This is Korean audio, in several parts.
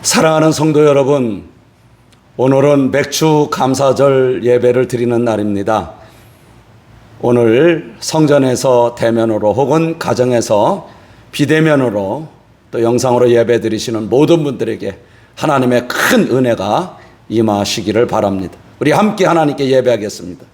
사랑하는 성도 여러분, 오늘은 맥주 감사절 예배를 드리는 날입니다. 오늘 성전에서 대면으로 혹은 가정에서 비대면으로 또 영상으로 예배 드리시는 모든 분들에게 하나님의 큰 은혜가 임하시기를 바랍니다. 우리 함께 하나님께 예배하겠습니다.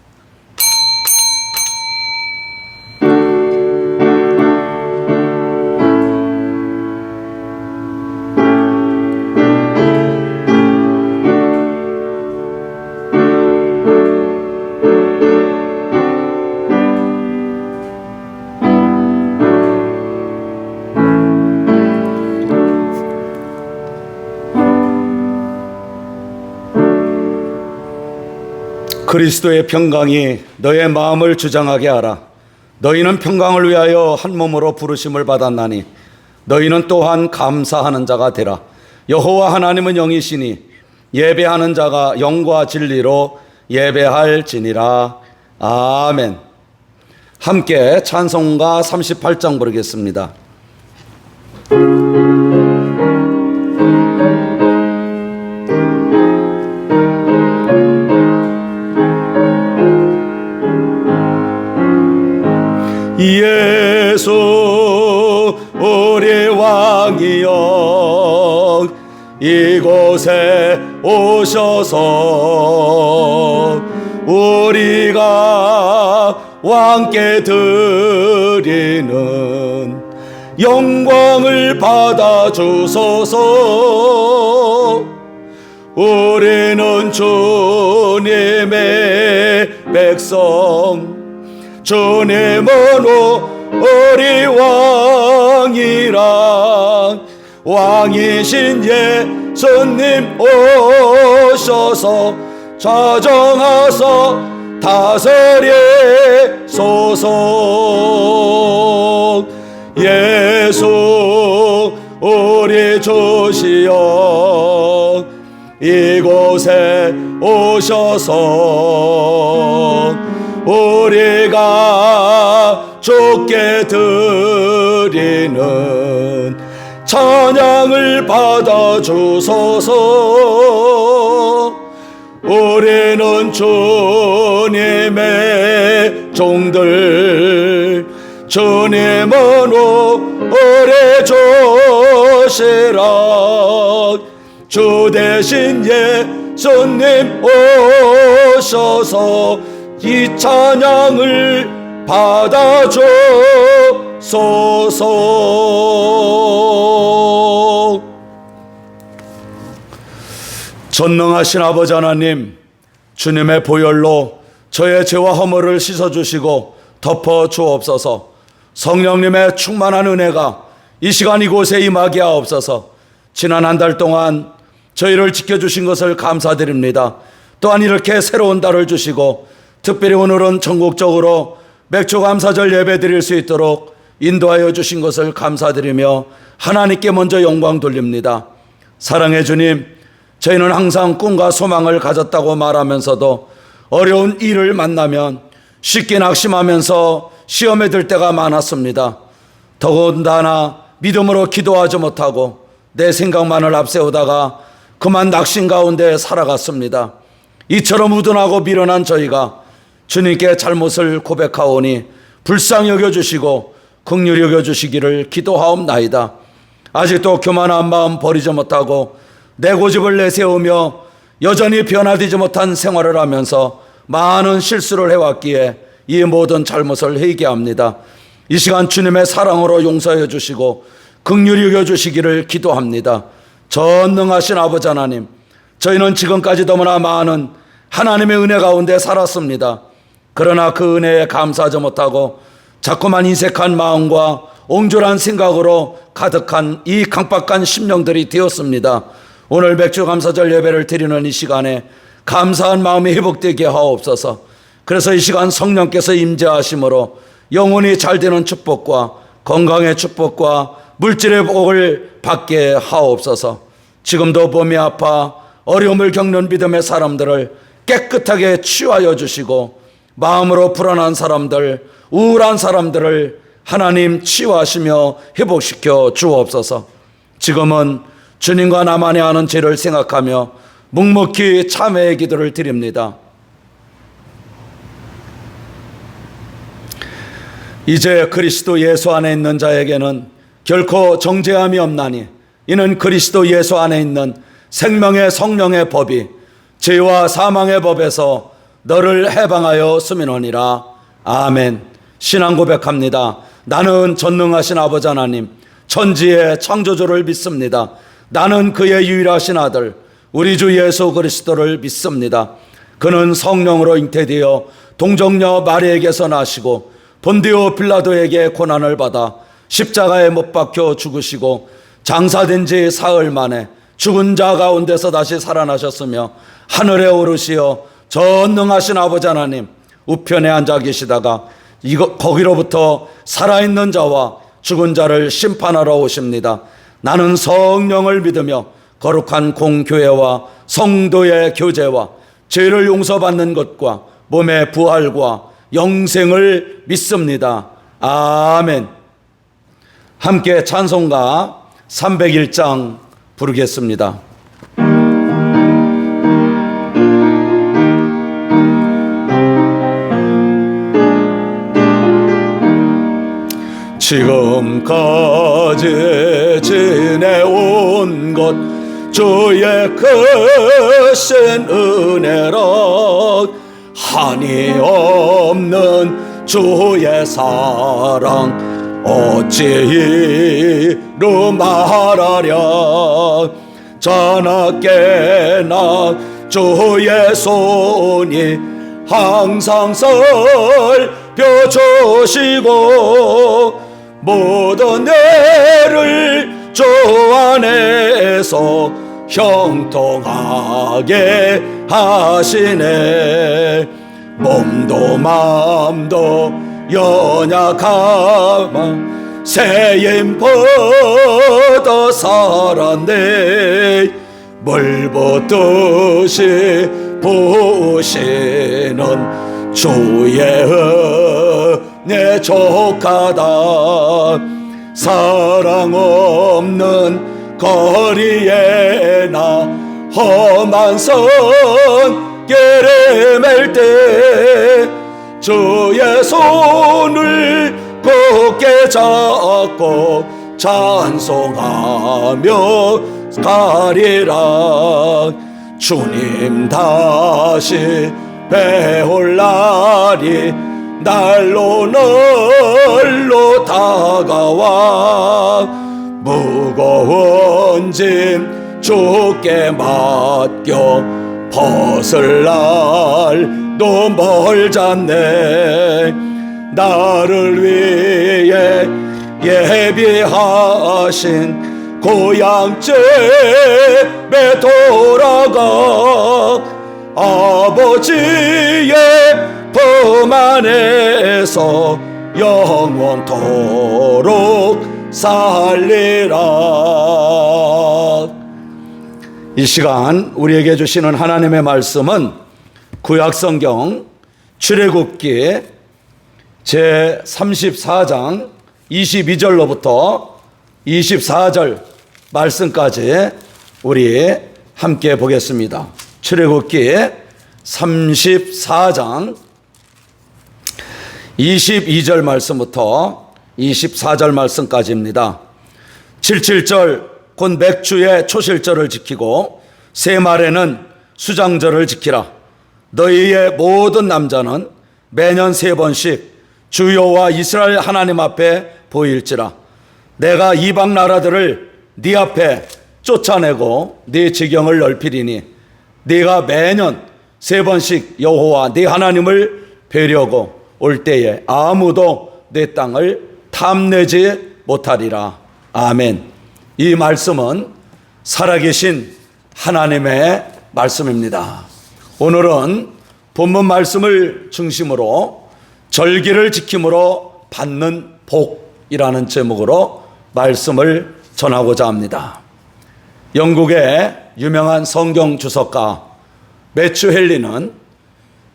그리스도의 평강이 너의 마음을 주장하게 하라. 너희는 평강을 위하여 한 몸으로 부르심을 받았나니 너희는 또한 감사하는 자가 되라. 여호와 하나님은 영이시니 예배하는 자가 영과 진리로 예배할지니라. 아멘. 함께 찬송가 38장 부르겠습니다. 예수 우리 왕이여 이곳에 오셔서 우리가 왕께 드리는 영광을 받아 주소서. 우리는 주님의 백성, 주님은 우리 왕이라. 왕이신 예수님 오셔서 자정하사 다스리소서. 예수 우리 주시여 이곳에 오셔서 우리가 주께 드리는 찬양을 받아 주소서. 우리는 주님의 종들, 주님은 우리 주시라. 주 대신 예수님 오셔서 이 찬양을 받아 주소서. 전능하신 아버지 하나님, 주님의 보혈로 저의 죄와 허물을 씻어주시고 덮어 주옵소서. 성령님의 충만한 은혜가 이 시간 이곳에 임하게 하옵소서. 지난 한 달 동안 저희를 지켜주신 것을 감사드립니다. 또한 이렇게 새로운 달을 주시고 특별히 오늘은 전국적으로 맥주 감사절 예배 드릴 수 있도록 인도하여 주신 것을 감사드리며 하나님께 먼저 영광 돌립니다. 사랑의 주님, 저희는 항상 꿈과 소망을 가졌다고 말하면서도 어려운 일을 만나면 쉽게 낙심하면서 시험에 들 때가 많았습니다. 더군다나 믿음으로 기도하지 못하고 내 생각만을 앞세우다가 그만 낙심 가운데 살아갔습니다. 이처럼 우둔하고 미련한 저희가 주님께 잘못을 고백하오니 불쌍히 여겨주시고 긍휼히 여겨주시기를 기도하옵나이다. 아직도 교만한 마음 버리지 못하고 내 고집을 내세우며 여전히 변화되지 못한 생활을 하면서 많은 실수를 해왔기에 이 모든 잘못을 회개합니다. 이 시간 주님의 사랑으로 용서해 주시고 긍휼히 여겨주시기를 기도합니다. 전능하신 아버지 하나님, 저희는 지금까지 너무나 많은 하나님의 은혜 가운데 살았습니다. 그러나 그 은혜에 감사하지 못하고 자꾸만 인색한 마음과 옹졸한 생각으로 가득한 이 강박한 심령들이 되었습니다. 오늘 맥주 감사절 예배를 드리는 이 시간에 감사한 마음이 회복되게 하옵소서. 그래서 이 시간 성령께서 임재하심으로 영혼이 잘 되는 축복과 건강의 축복과 물질의 복을 받게 하옵소서. 지금도 몸이 아파 어려움을 겪는 믿음의 사람들을 깨끗하게 치유하여 주시고 마음으로 불안한 사람들, 우울한 사람들을 하나님 치유하시며 회복시켜 주옵소서. 지금은 주님과 나만이 아는 죄를 생각하며 묵묵히 참회의 기도를 드립니다. 이제 그리스도 예수 안에 있는 자에게는 결코 정죄함이 없나니 이는 그리스도 예수 안에 있는 생명의 성령의 법이 죄와 사망의 법에서 너를 해방하여 쓰미노니라. 아멘. 신앙 고백합니다. 나는 전능하신 아버지 하나님, 천지의 창조주를 믿습니다. 나는 그의 유일하신 아들 우리 주 예수 그리스도를 믿습니다. 그는 성령으로 잉태되어 동정녀 마리에게서 나시고 본디오 빌라도에게 고난을 받아 십자가에 못 박혀 죽으시고 장사된 지 사흘 만에 죽은 자 가운데서 다시 살아나셨으며 하늘에 오르시어 전능하신 아버지 하나님 우편에 앉아 계시다가 거기로부터 살아있는 자와 죽은 자를 심판하러 오십니다. 나는 성령을 믿으며 거룩한 공교회와 성도의 교제와 죄를 용서받는 것과 몸의 부활과 영생을 믿습니다. 아멘. 함께 찬송가 301장 부르겠습니다. 지금까지 지내온 것 주의 크신 은혜라. 한이 없는 주의 사랑 어찌 이루 말하랴. 자나깨나 주의 손이 항상 살펴주시고 모든 애를 주 안에서 형통하게 하시네. 몸도 마음도 연약하마 새임보다 살았네. 물붓듯이 부으시는 주의 은혜 족하다. 사랑 없는 거리에 나 험한 손길을 맬 때 주의 손을 굳게 잡고 찬송하며 가리라. 주님 다시 배올 날이 날로 다가와 무거운 짐 주께 맡겨 벗을 날도 멀잖네. 나를 위해 예비하신 고향집에 돌아가 아버지의 품 안에서 영원토록 살리라. 이 시간 우리에게 주시는 하나님의 말씀은 구약성경 출애굽기 제34장 22절로부터 24절 말씀까지 우리 함께 보겠습니다. 출애굽기 34장 22절 말씀부터 24절 말씀까지입니다. 77절 곧 맥주의 초실절을 지키고 새말에는 수장절을 지키라. 너희의 모든 남자는 매년 3번씩 주 여호와 이스라엘 하나님 앞에 보일지라. 내가 이방 나라들을 네 앞에 쫓아내고 네 지경을 넓히리니 네가 매년 3번씩 여호와 네 하나님을 뵈려고 올 때에 아무도 내 땅을 탐내지 못하리라. 아멘. 이 말씀은 살아계신 하나님의 말씀입니다. 오늘은 본문 말씀을 중심으로 절기를 지킴으로 받는 복이라는 제목으로 말씀을 전하고자 합니다. 영국의 유명한 성경 주석가 매튜 헨리는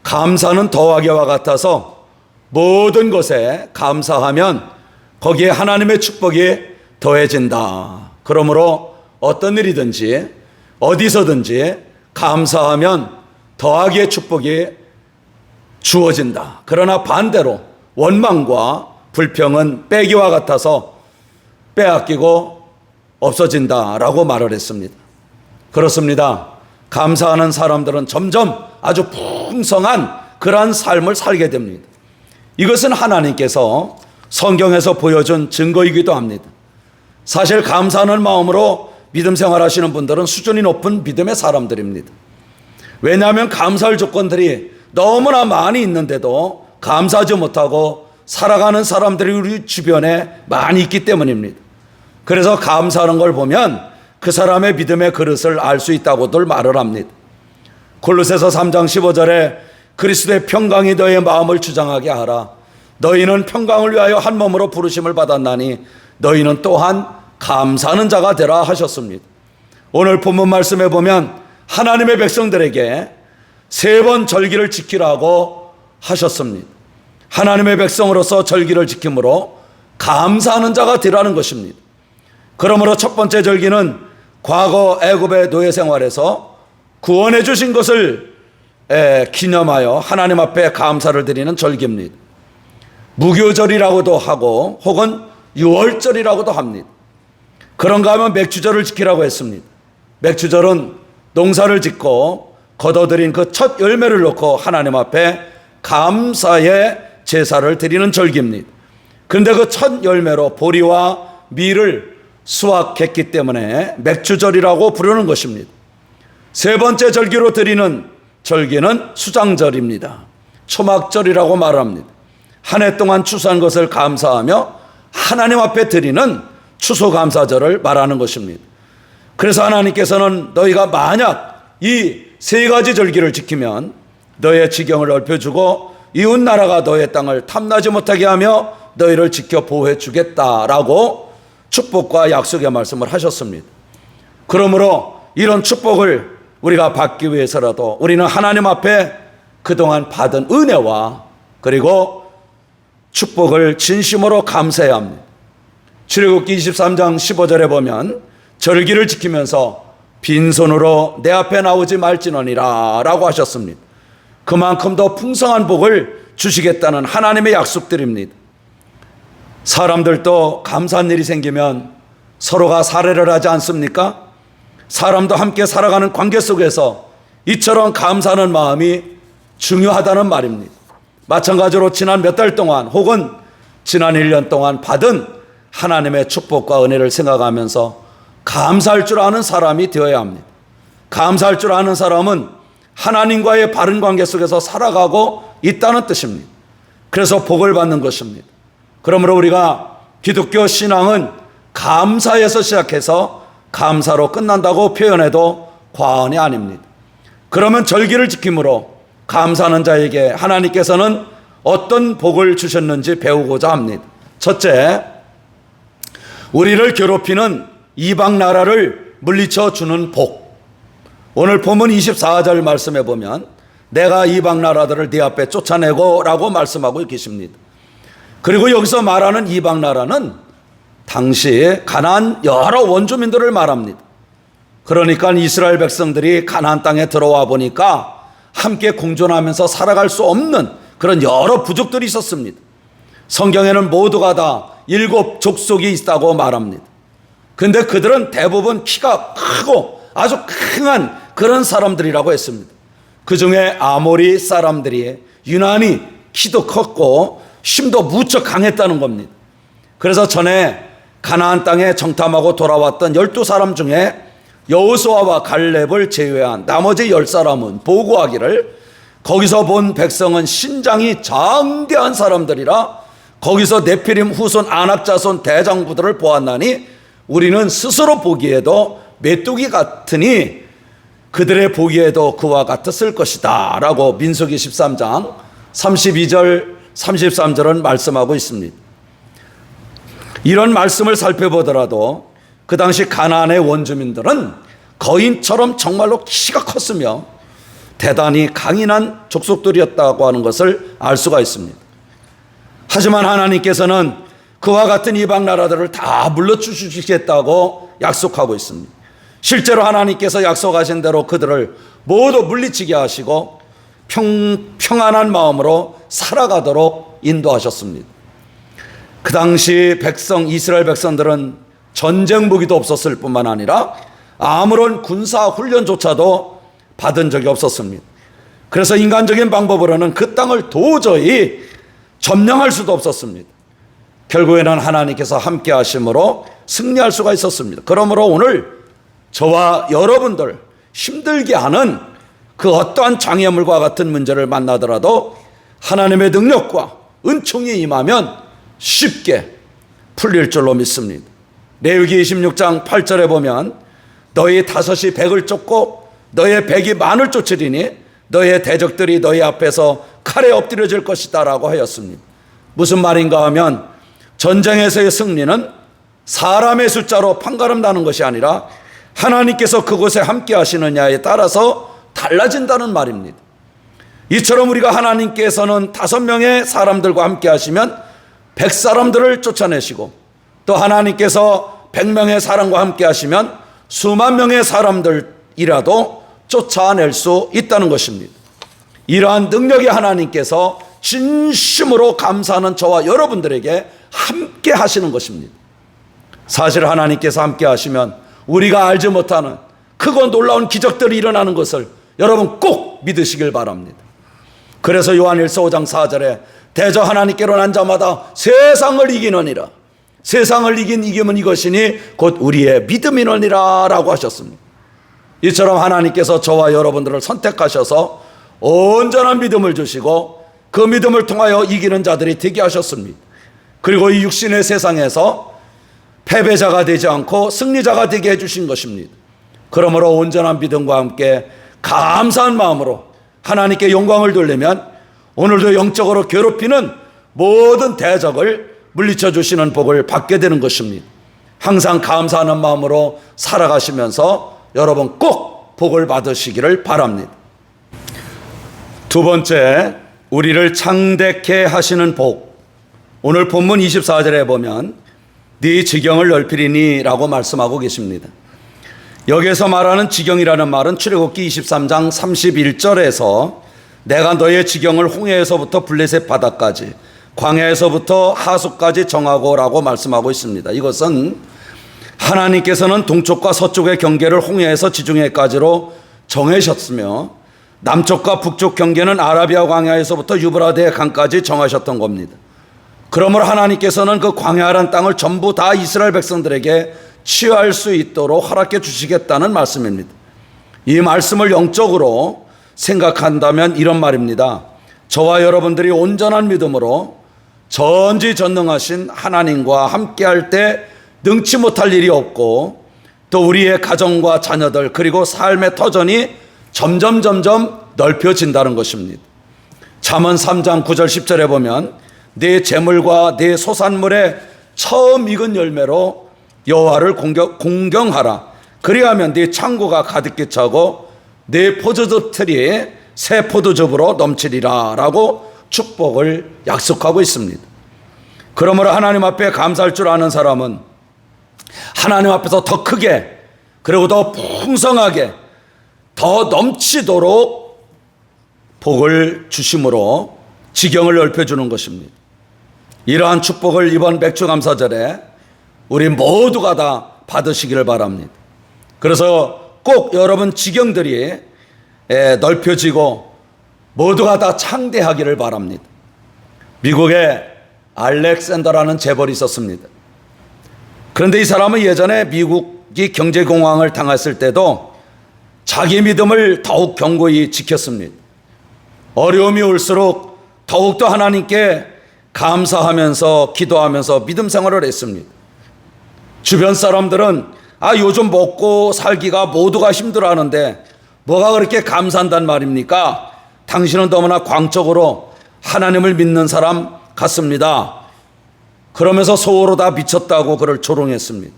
감사는 더하기와 같아서 모든 것에 감사하면 거기에 하나님의 축복이 더해진다. 그러므로 어떤 일이든지 어디서든지 감사하면 더하기의 축복이 주어진다. 그러나 반대로 원망과 불평은 빼기와 같아서 빼앗기고 없어진다라고 말을 했습니다. 그렇습니다. 감사하는 사람들은 점점 아주 풍성한 그러한 삶을 살게 됩니다. 이것은 하나님께서 성경에서 보여준 증거이기도 합니다. 사실 감사하는 마음으로 믿음 생활하시는 분들은 수준이 높은 믿음의 사람들입니다. 왜냐하면 감사할 조건들이 너무나 많이 있는데도 감사하지 못하고 살아가는 사람들이 우리 주변에 많이 있기 때문입니다. 그래서 감사하는 걸 보면 그 사람의 믿음의 그릇을 알 수 있다고들 말을 합니다. 골로새서 3장 15절에 그리스도의 평강이 너의 마음을 주장하게 하라. 너희는 평강을 위하여 한 몸으로 부르심을 받았나니 너희는 또한 감사하는 자가 되라 하셨습니다. 오늘 본문 말씀에 보면 하나님의 백성들에게 3번 절기를 지키라고 하셨습니다. 하나님의 백성으로서 절기를 지킴으로 감사하는 자가 되라는 것입니다. 그러므로 첫 번째 절기는 과거 애굽의 노예 생활에서 구원해 주신 것을 기념하여 하나님 앞에 감사를 드리는 절기입니다. 무교절이라고도 하고 혹은 유월절이라고도 합니다. 그런가 하면 맥주절을 지키라고 했습니다. 맥주절은 농사를 짓고 거둬들인 그 첫 열매를 놓고 하나님 앞에 감사의 제사를 드리는 절기입니다. 그런데 그 첫 열매로 보리와 밀을 수확했기 때문에 맥주절이라고 부르는 것입니다. 3번째 절기로 드리는 절기는 수장절입니다. 초막절이라고 말합니다. 한 해 동안 추수한 것을 감사하며 하나님 앞에 드리는 추수감사절을 말하는 것입니다. 그래서 하나님께서는 너희가 만약 이 3가지 절기를 지키면 너의 지경을 넓혀주고 이웃 나라가 너의 땅을 탐나지 못하게 하며 너희를 지켜 보호해 주겠다라고 축복과 약속의 말씀을 하셨습니다. 그러므로 이런 축복을 우리가 받기 위해서라도 우리는 하나님 앞에 그동안 받은 은혜와 그리고 축복을 진심으로 감사해야 합니다. 출애굽기 23장 15절에 보면 절기를 지키면서 빈손으로 내 앞에 나오지 말지니라 라고 하셨습니다. 그만큼 더 풍성한 복을 주시겠다는 하나님의 약속들입니다. 사람들도 감사한 일이 생기면 서로가 사례를 하지 않습니까? 사람도 함께 살아가는 관계 속에서 이처럼 감사하는 마음이 중요하다는 말입니다. 마찬가지로 지난 몇 달 동안 혹은 지난 1년 동안 받은 하나님의 축복과 은혜를 생각하면서 감사할 줄 아는 사람이 되어야 합니다. 감사할 줄 아는 사람은 하나님과의 바른 관계 속에서 살아가고 있다는 뜻입니다. 그래서 복을 받는 것입니다. 그러므로 우리가 기독교 신앙은 감사에서 시작해서 감사로 끝난다고 표현해도 과언이 아닙니다. 그러면 절기를 지킴으로 감사하는 자에게 하나님께서는 어떤 복을 주셨는지 배우고자 합니다. 첫째, 우리를 괴롭히는 이방 나라를 물리쳐 주는 복. 오늘 본문 24절 말씀에 보면 내가 이방 나라들을 네 앞에 쫓아내고 라고 말씀하고 계십니다. 그리고 여기서 말하는 이방 나라는 당시 가나안 여러 원주민들을 말합니다. 그러니까 이스라엘 백성들이 가나안 땅에 들어와 보니까 함께 공존하면서 살아갈 수 없는 그런 여러 부족들이 있었습니다. 성경에는 모두가 다 7 족속이 있다고 말합니다. 근데 그들은 대부분 키가 크고 아주 강한 그런 사람들이라고 했습니다. 그 중에 아모리 사람들이 유난히 키도 컸고 힘도 무척 강했다는 겁니다. 그래서 전에 가나안 땅에 정탐하고 돌아왔던 12사람 중에 여호수아와 갈렙을 제외한 나머지 10사람은 보고하기를 거기서 본 백성은 신장이 장대한 사람들이라 거기서 네피림 후손 아낙 자손 대장부들을 보았나니 우리는 스스로 보기에도 메뚜기 같으니 그들의 보기에도 그와 같았을 것이다 라고 민수기 13장 32절 33절은 말씀하고 있습니다. 이런 말씀을 살펴보더라도 그 당시 가나안의 원주민들은 거인처럼 정말로 키가 컸으며 대단히 강인한 족속들이었다고 하는 것을 알 수가 있습니다. 하지만 하나님께서는 그와 같은 이방 나라들을 다 물려주시겠다고 약속하고 있습니다. 실제로 하나님께서 약속하신 대로 그들을 모두 물리치게 하시고 평안한 마음으로 살아가도록 인도하셨습니다. 그 당시 이스라엘 백성들은 전쟁 무기도 없었을 뿐만 아니라 아무런 군사 훈련조차도 받은 적이 없었습니다. 그래서 인간적인 방법으로는 그 땅을 도저히 점령할 수도 없었습니다. 결국에는 하나님께서 함께 하심으로 승리할 수가 있었습니다. 그러므로 오늘 저와 여러분들 힘들게 하는 그 어떠한 장애물과 같은 문제를 만나더라도 하나님의 능력과 은총이 임하면 쉽게 풀릴 줄로 믿습니다. 레위기 26장 8절에 보면 너희 다섯이 백을 쫓고 너의 백이 만을 쫓으리니 너의 대적들이 너희 앞에서 칼에 엎드려질 것이다 라고 하였습니다. 무슨 말인가 하면 전쟁에서의 승리는 사람의 숫자로 판가름 나는 것이 아니라 하나님께서 그곳에 함께 하시느냐에 따라서 달라진다는 말입니다. 이처럼 우리가 하나님께서는 5명의 사람들과 함께 하시면 100사람들을 쫓아내시고 또 하나님께서 100명의 사람과 함께 하시면 수만 명의 사람들이라도 쫓아낼 수 있다는 것입니다. 이러한 능력이 하나님께서 진심으로 감사하는 저와 여러분들에게 함께 하시는 것입니다. 사실 하나님께서 함께 하시면 우리가 알지 못하는 크고 놀라운 기적들이 일어나는 것을 여러분 꼭 믿으시길 바랍니다. 그래서 요한일서 5장 4절에 대저 하나님께로 난 자마다 세상을 이기느니라. 세상을 이김은 이것이니 곧 우리의 믿음이느니라 라고 하셨습니다. 이처럼 하나님께서 저와 여러분들을 선택하셔서 온전한 믿음을 주시고 그 믿음을 통하여 이기는 자들이 되게 하셨습니다. 그리고 이 육신의 세상에서 패배자가 되지 않고 승리자가 되게 해주신 것입니다. 그러므로 온전한 믿음과 함께 감사한 마음으로 하나님께 영광을 돌리면 오늘도 영적으로 괴롭히는 모든 대적을 물리쳐 주시는 복을 받게 되는 것입니다. 항상 감사하는 마음으로 살아가시면서 여러분 꼭 복을 받으시기를 바랍니다. 두 번째, 우리를 창대케 하시는 복. 오늘 본문 24절에 보면 네 지경을 넓히리니 라고 말씀하고 계십니다. 여기에서 말하는 지경이라는 말은 출애굽기 23장 31절에서 내가 너의 지경을 홍해에서부터 블레셋 바다까지 광야에서부터 하수까지 정하고 라고 말씀하고 있습니다. 이것은 하나님께서는 동쪽과 서쪽의 경계를 홍해에서 지중해까지로 정하셨으며 남쪽과 북쪽 경계는 아라비아 광야에서부터 유브라데 강까지 정하셨던 겁니다. 그러므로 하나님께서는 그 광야란 땅을 전부 다 이스라엘 백성들에게 취할 수 있도록 허락해 주시겠다는 말씀입니다. 이 말씀을 영적으로 생각한다면 이런 말입니다. 저와 여러분들이 온전한 믿음으로 전지전능하신 하나님과 함께할 때 능치 못할 일이 없고 또 우리의 가정과 자녀들 그리고 삶의 터전이 점점 넓혀진다는 것입니다. 잠언 3장 9절 10절에 보면 네 재물과 네 소산물의 처음 익은 열매로 여호와를 공경하라. 그리하면 네 창고가 가득히 차고 네 포도즙 틀이 새 포도즙으로 넘치리라 라고 축복을 약속하고 있습니다. 그러므로 하나님 앞에 감사할 줄 아는 사람은 하나님 앞에서 더 크게 그리고 더 풍성하게 더 넘치도록 복을 주심으로 지경을 넓혀주는 것입니다. 이러한 축복을 이번 맥주감사절에 우리 모두가 다 받으시기를 바랍니다. 그래서 꼭 여러분 지경들이 넓혀지고 모두가 다 창대하기를 바랍니다. 미국에 알렉산더라는 재벌이 있었습니다. 그런데 이 사람은 예전에 미국이 경제공황을 당했을 때도 자기 믿음을 더욱 견고히 지켰습니다. 어려움이 올수록 더욱더 하나님께 감사하면서 기도하면서 믿음 생활을 했습니다. 주변 사람들은 요즘 먹고 살기가 모두가 힘들어하는데 뭐가 그렇게 감사한단 말입니까? 당신은 너무나 광적으로 하나님을 믿는 사람 같습니다. 그러면서 속으로 다 미쳤다고 그를 조롱했습니다.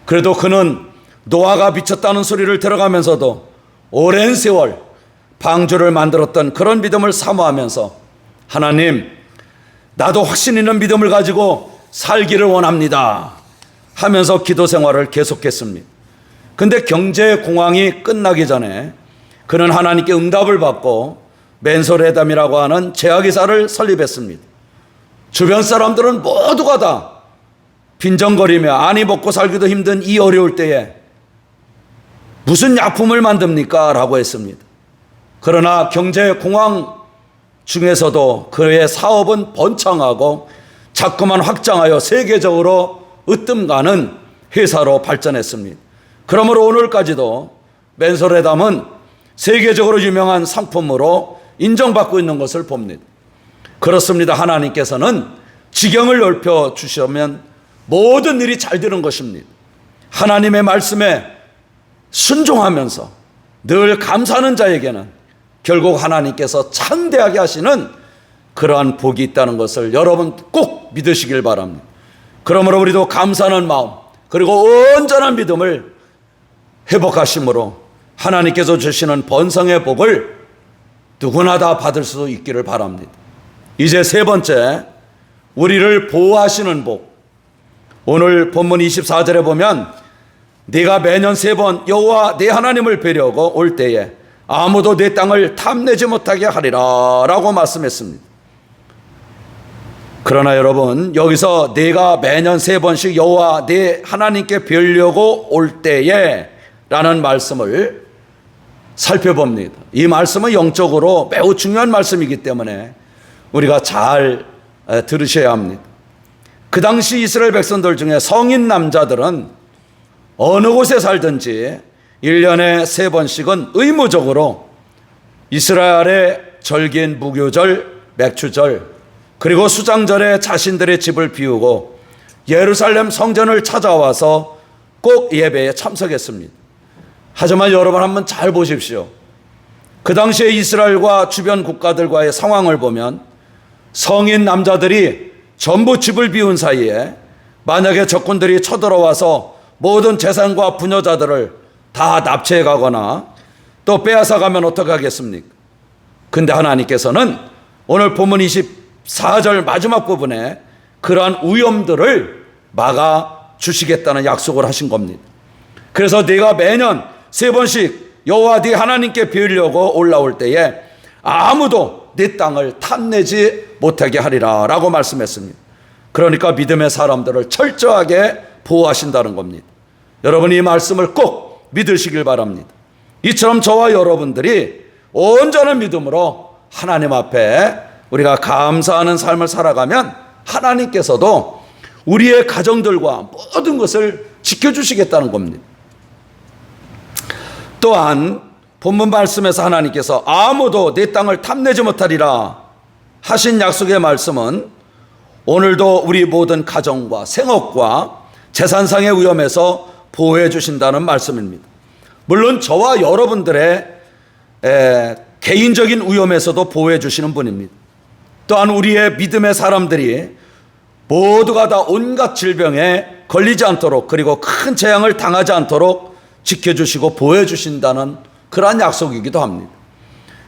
그래도 그는 노아가 미쳤다는 소리를 들어가면서도 오랜 세월 방주를 만들었던 그런 믿음을 사모하면서 하나님, 나도 확신 있는 믿음을 가지고 살기를 원합니다 하면서 기도 생활을 계속했습니다. 근데 경제 공황이 끝나기 전에 그는 하나님께 응답을 받고 맨솔회담이라고 하는 제약이사를 설립했습니다. 주변 사람들은 모두가 다 빈정거리며 아니 먹고 살기도 힘든 이 어려울 때에 무슨 약품을 만듭니까? 라고 했습니다. 그러나 경제 공황 중에서도 그의 사업은 번창하고 자꾸만 확장하여 세계적으로 으뜸가는 회사로 발전했습니다. 그러므로 오늘까지도 맨솔회담은 세계적으로 유명한 상품으로 인정받고 있는 것을 봅니다. 그렇습니다. 하나님께서는 지경을 넓혀 주시면 모든 일이 잘 되는 것입니다. 하나님의 말씀에 순종하면서 늘 감사하는 자에게는 결국 하나님께서 창대하게 하시는 그러한 복이 있다는 것을 여러분 꼭 믿으시길 바랍니다. 그러므로 우리도 감사하는 마음 그리고 온전한 믿음을 회복하심으로 하나님께서 주시는 번성의 복을 누구나 다 받을 수 있기를 바랍니다. 이제 세 번째, 우리를 보호하시는 복. 오늘 본문 24절에 보면 네가 매년 3번 여호와 네 하나님을 뵈려고 올 때에 아무도 내 땅을 탐내지 못하게 하리라 라고 말씀했습니다. 그러나 여러분, 여기서 네가 매년 3번씩 여호와 네 하나님께 뵈려고 올 때에 라는 말씀을 살펴봅니다. 이 말씀은 영적으로 매우 중요한 말씀이기 때문에 우리가 잘 들으셔야 합니다. 그 당시 이스라엘 백성들 중에 성인 남자들은 어느 곳에 살든지 1년에 3번씩은 의무적으로 이스라엘의 절기인 무교절, 맥추절, 그리고 수장절에 자신들의 집을 비우고 예루살렘 성전을 찾아와서 꼭 예배에 참석했습니다. 하지만 여러분 한번 잘 보십시오. 그 당시에 이스라엘과 주변 국가들과의 상황을 보면 성인 남자들이 전부 집을 비운 사이에 만약에 적군들이 쳐들어와서 모든 재산과 부녀자들을 다 납치해 가거나 또 빼앗아 가면 어떻게 하겠습니까? 근데 하나님께서는 오늘 본문 24절 마지막 부분에 그러한 위험들을 막아 주시겠다는 약속을 하신 겁니다. 그래서 네가 매년 3번씩 여호와 네 하나님께 비우려고 올라올 때에 아무도 네 땅을 탐내지 못하게 하리라 라고 말씀했습니다. 그러니까 믿음의 사람들을 철저하게 보호하신다는 겁니다. 여러분 이 말씀을 꼭 믿으시길 바랍니다. 이처럼 저와 여러분들이 온전한 믿음으로 하나님 앞에 우리가 감사하는 삶을 살아가면 하나님께서도 우리의 가정들과 모든 것을 지켜주시겠다는 겁니다. 또한 본문 말씀에서 하나님께서 아무도 내 땅을 탐내지 못하리라 하신 약속의 말씀은 오늘도 우리 모든 가정과 생업과 재산상의 위험에서 보호해 주신다는 말씀입니다. 물론 저와 여러분들의 개인적인 위험에서도 보호해 주시는 분입니다. 또한 우리의 믿음의 사람들이 모두가 다 온갖 질병에 걸리지 않도록 그리고 큰 재앙을 당하지 않도록 지켜주시고 보호해 주신다는 그러한 약속이기도 합니다.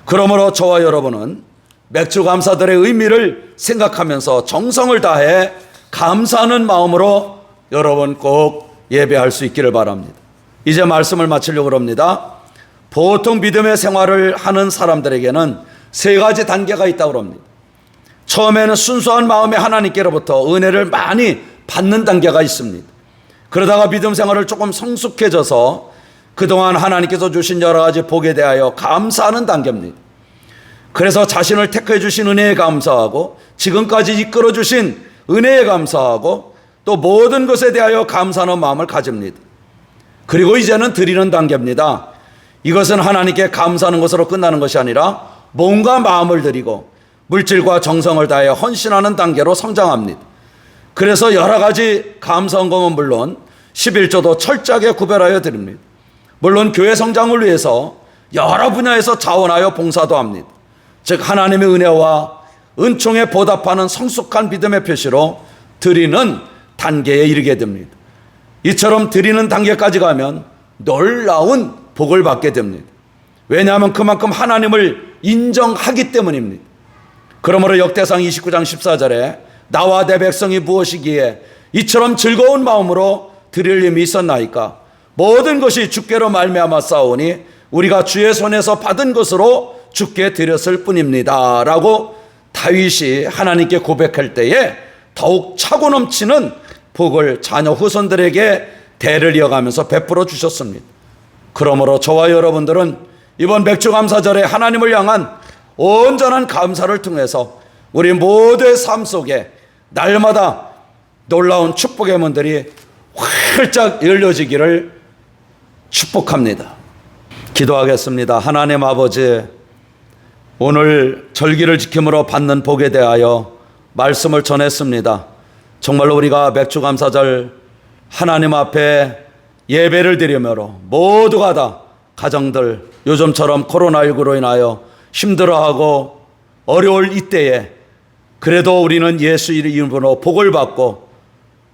그러므로 저와 여러분은 맥주 감사들의 의미를 생각하면서 정성을 다해 감사하는 마음으로 여러분 꼭 예배할 수 있기를 바랍니다. 이제 말씀을 마치려고 합니다. 보통 믿음의 생활을 하는 사람들에게는 3가지 단계가 있다고 합니다. 처음에는 순수한 마음에 하나님께로부터 은혜를 많이 받는 단계가 있습니다. 그러다가 믿음 생활을 조금 성숙해져서 그동안 하나님께서 주신 여러 가지 복에 대하여 감사하는 단계입니다. 그래서 자신을 택해 주신 은혜에 감사하고 지금까지 이끌어 주신 은혜에 감사하고 또 모든 것에 대하여 감사하는 마음을 가집니다. 그리고 이제는 드리는 단계입니다. 이것은 하나님께 감사하는 것으로 끝나는 것이 아니라 몸과 마음을 드리고 물질과 정성을 다하여 헌신하는 단계로 성장합니다. 그래서 여러 가지 감사헌금은 물론 11조도 철저하게 구별하여 드립니다. 물론 교회 성장을 위해서 여러 분야에서 자원하여 봉사도 합니다. 즉 하나님의 은혜와 은총에 보답하는 성숙한 믿음의 표시로 드리는 단계에 이르게 됩니다. 이처럼 드리는 단계까지 가면 놀라운 복을 받게 됩니다. 왜냐하면 그만큼 하나님을 인정하기 때문입니다. 그러므로 역대상 29장 14절에 나와 내 백성이 무엇이기에 이처럼 즐거운 마음으로 드릴 힘이 있었나이까 모든 것이 주께로 말미암아 싸우니 우리가 주의 손에서 받은 것으로 주께 드렸을 뿐입니다 라고 다윗이 하나님께 고백할 때에 더욱 차고 넘치는 복을 자녀 후손들에게 대를 이어가면서 베풀어 주셨습니다. 그러므로 저와 여러분들은 이번 맥주감사절에 하나님을 향한 온전한 감사를 통해서 우리 모두의 삶 속에 날마다 놀라운 축복의 문들이 활짝 열려지기를 축복합니다. 기도하겠습니다. 하나님 아버지, 오늘 절기를 지킴으로 받는 복에 대하여 말씀을 전했습니다. 정말로 우리가 맥주감사절 하나님 앞에 예배를 드리므로 모두가 다 가정들 요즘처럼 코로나19로 인하여 힘들어하고 어려울 이때에 그래도 우리는 예수 이름으로 복을 받고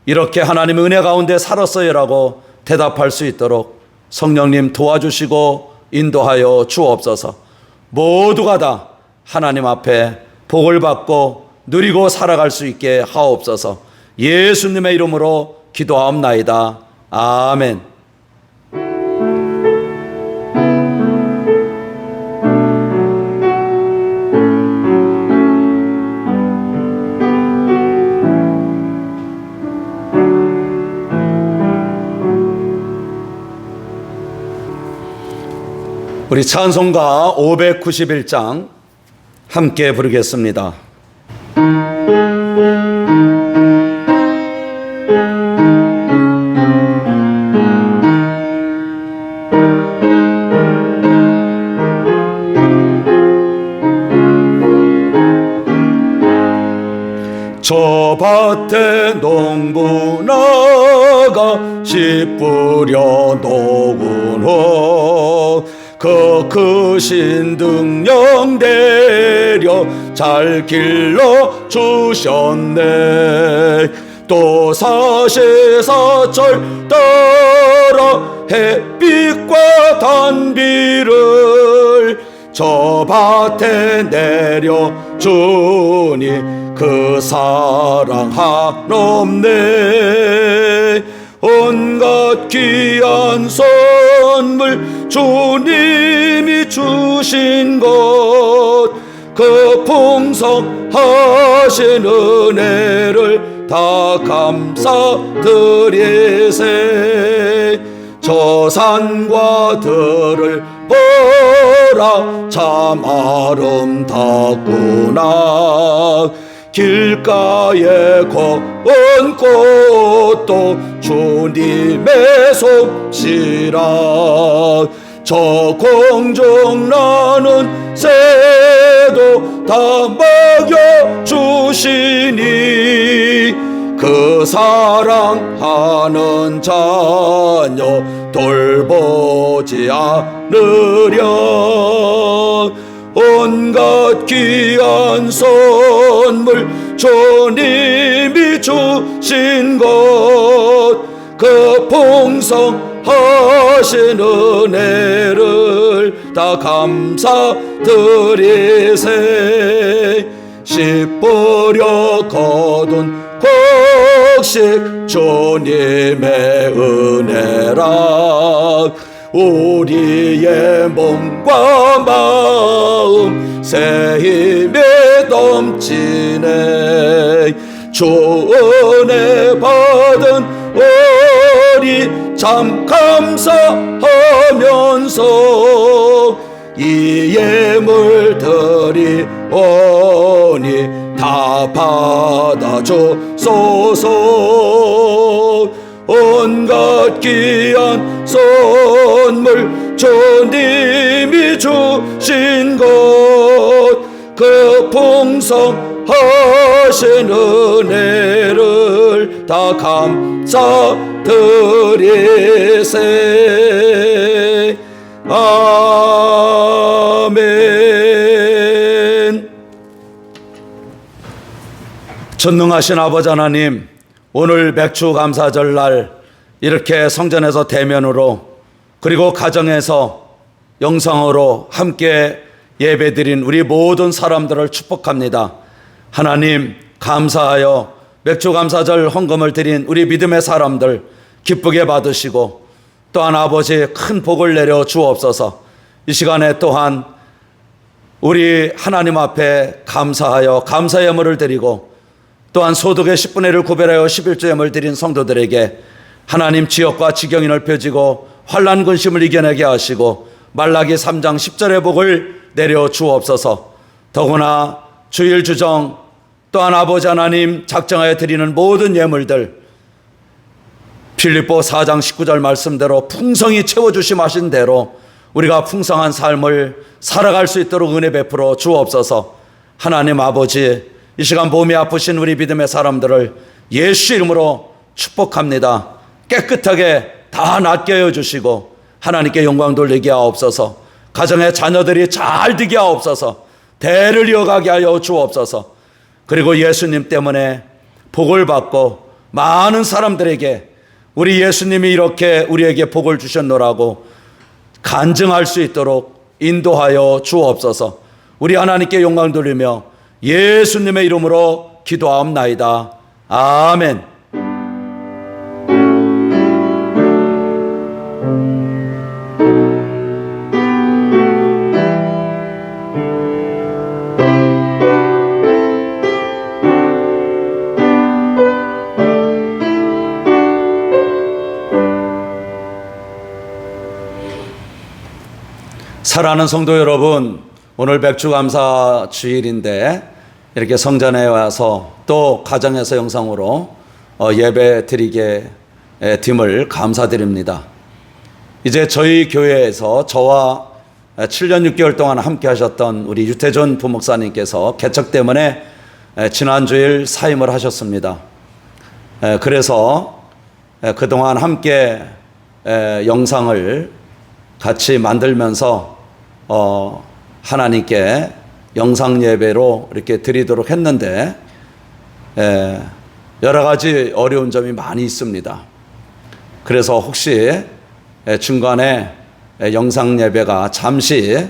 이렇게 하나님의 은혜 가운데 살았어요라고 대답할 수 있도록 성령님 도와주시고 인도하여 주옵소서. 모두가 다 하나님 앞에 복을 받고 누리고 살아갈 수 있게 하옵소서. 예수님의 이름으로 기도하옵나이다. 아멘. 우리 찬송가 591장 함께 부르겠습니다. 저 밭에 농부 나가 씨 뿌려 놓은 후 그 크신 등령 내려 잘 길러 주셨네. 또 사시사철 따라 햇빛과 단비를 저 밭에 내려 주니 그 사랑 한없네. 온갖 귀한 선물 주님이 주신 것 그 풍성하신 은혜를 다 감사드리세. 저 산과 들을 보라 참 아름답구나. 길가에 고운 꽃도 주님의 솜씨라. 저 공중 나는 새도 다 먹여 주시니 그 사랑하는 자녀 돌보지 않으랴. 온갖 귀한 선물 주님이 주신 것 그 풍성하신 은혜를 다 감사드리세. 씨 뿌려 거둔 곡식 주님의 은혜라. 우리의 몸과 마음 새 힘에 넘치네. 주 은혜 받은 우리 참 감사하면서 이 예물 드리오니 다 받아주소서. 온갖 귀한 선물 주님이 주신 것 그 풍성하신 은혜를 다 감사드리세. 아멘. 전능하신 아버지 하나님, 오늘 맥주감사절날 이렇게 성전에서 대면으로 그리고 가정에서 영상으로 함께 예배드린 우리 모든 사람들을 축복합니다. 하나님 감사하여 맥주감사절 헌금을 드린 우리 믿음의 사람들 기쁘게 받으시고 또한 아버지 큰 복을 내려 주옵소서. 이 시간에 또한 우리 하나님 앞에 감사하여 감사의 예물을 드리고 또한 소득의 10분의 1을 구별하여 11조 예물 드린 성도들에게 하나님 지역과 지경이 넓혀지고 환난 근심을 이겨내게 하시고 말라기 3장 10절의 복을 내려 주옵소서. 더구나 주일 주정 또한 아버지 하나님 작정하여 드리는 모든 예물들 필립보 4장 19절 말씀대로 풍성히 채워주심 하신 대로 우리가 풍성한 삶을 살아갈 수 있도록 은혜 베풀어 주옵소서. 하나님 아버지, 이 시간 몸이 아프신 우리 믿음의 사람들을 예수 이름으로 축복합니다. 깨끗하게 다 낫게 하여 주시고 하나님께 영광 돌리게 하옵소서. 가정의 자녀들이 잘 되게 하옵소서. 대를 이어가게 하여 주옵소서. 그리고 예수님 때문에 복을 받고 많은 사람들에게 우리 예수님이 이렇게 우리에게 복을 주셨노라고 간증할 수 있도록 인도하여 주옵소서. 우리 하나님께 영광 돌리며 예수님의 이름으로 기도하옵나이다. 아멘. 사랑하는 성도 여러분, 오늘 백주감사 주일인데 이렇게 성전에 와서 또 가정에서 영상으로 예배 드리게 됨을 감사드립니다. 이제 저희 교회에서 저와 7년 6개월 동안 함께 하셨던 우리 유태존 부목사님께서 개척 때문에 지난 주일 사임을 하셨습니다. 그래서 그동안 함께 영상을 같이 만들면서 하나님께 영상 예배로 이렇게 드리도록 했는데 여러 가지 어려운 점이 많이 있습니다. 그래서 혹시 중간에 영상 예배가 잠시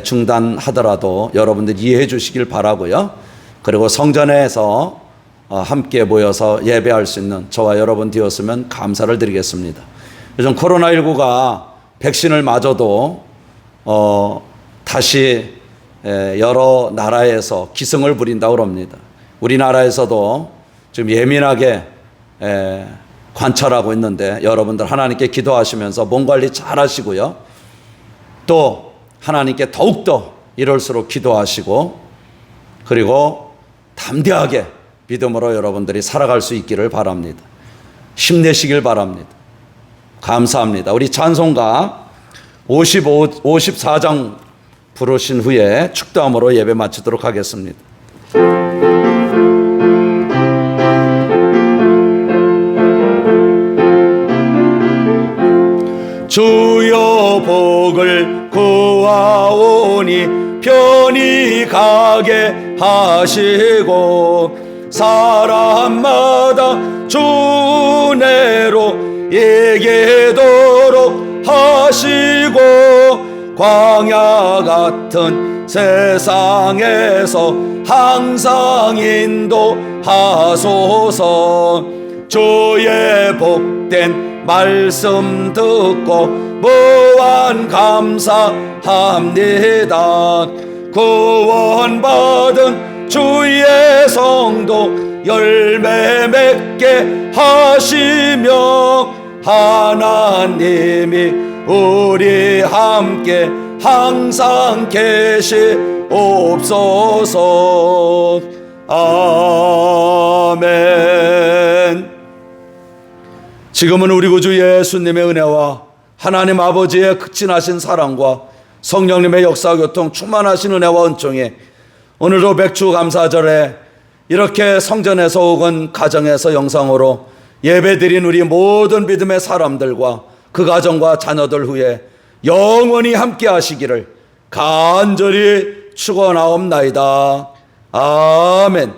중단하더라도 여러분들 이해해 주시길 바라고요. 그리고 성전에서 함께 모여서 예배할 수 있는 저와 여러분 되었으면 감사를 드리겠습니다. 요즘 코로나19가 백신을 맞아도 다시 여러 나라에서 기승을 부린다고 합니다. 우리나라에서도 지금 예민하게 관찰하고 있는데 여러분들 하나님께 기도하시면서 몸 관리 잘 하시고요. 또 하나님께 더욱더 이럴수록 기도하시고 그리고 담대하게 믿음으로 여러분들이 살아갈 수 있기를 바랍니다. 힘내시길 바랍니다. 감사합니다. 우리 찬송가 54장 부르신 후에 축도함으로 예배 마치도록 하겠습니다. 주여 복을 구하오니 편히 가게 하시고 사람마다 주 은혜로 이기도록 하시고 광야 같은 세상에서 항상 인도하소서. 주의 복된 말씀 듣고 무한 감사합니다. 구원받은 주의 성도 열매 맺게 하시며 하나님이 우리 함께 항상 계시옵소서. 아멘. 지금은 우리 구주 예수님의 은혜와 하나님 아버지의 극진하신 사랑과 성령님의 역사 교통 충만하신 은혜와 은총이 오늘도 백주감사절에 이렇게 성전에서 혹은 가정에서 영상으로 예배드린 우리 모든 믿음의 사람들과 그 가정과 자녀들 후에 영원히 함께 하시기를 간절히 축원하옵나이다. 아멘.